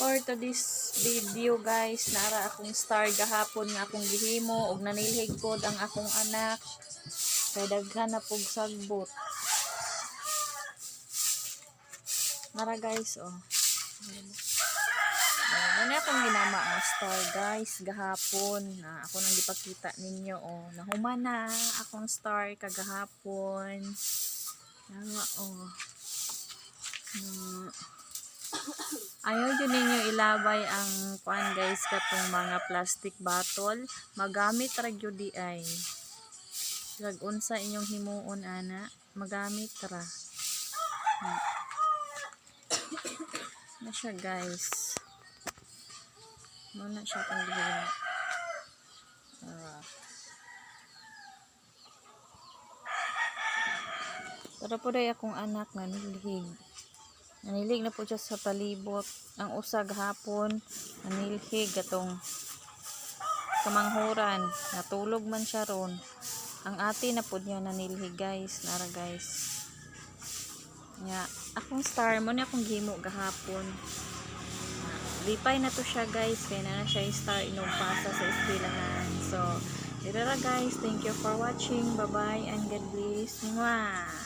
For today's video guys, nara akong star gahapon nga akong gihimo ug nanilhig pod ang akong anak kay daghan na pug sagbot. Nara guys, oh. Ano akong ginama nga star guys gahapon na ako nang gipakita ninyo, oh. Nahuman na akong star kagahapon. Nga, oh. Ayaw yun ninyo ilabay ang kuan guys katong mga plastic bottle, magamit ra gyud di ay lag unsa inyong himuon ana, magamit ra na siya guys, muna siya pang gihimo. Pero po day akong anak nanilig na po siya sa palibot. Ang usag hapon nanilhig atong kamanghuran, natulog man siya ron. Ang ate na po niya nanilhig guys, nara guys nga akong star mo na akong gimo gahapon. Lipay na to siya guys, kaya na siya star inumpasa sa eskwelahan. So dito ra guys, thank you for watching, bye bye and God bless. Mwah!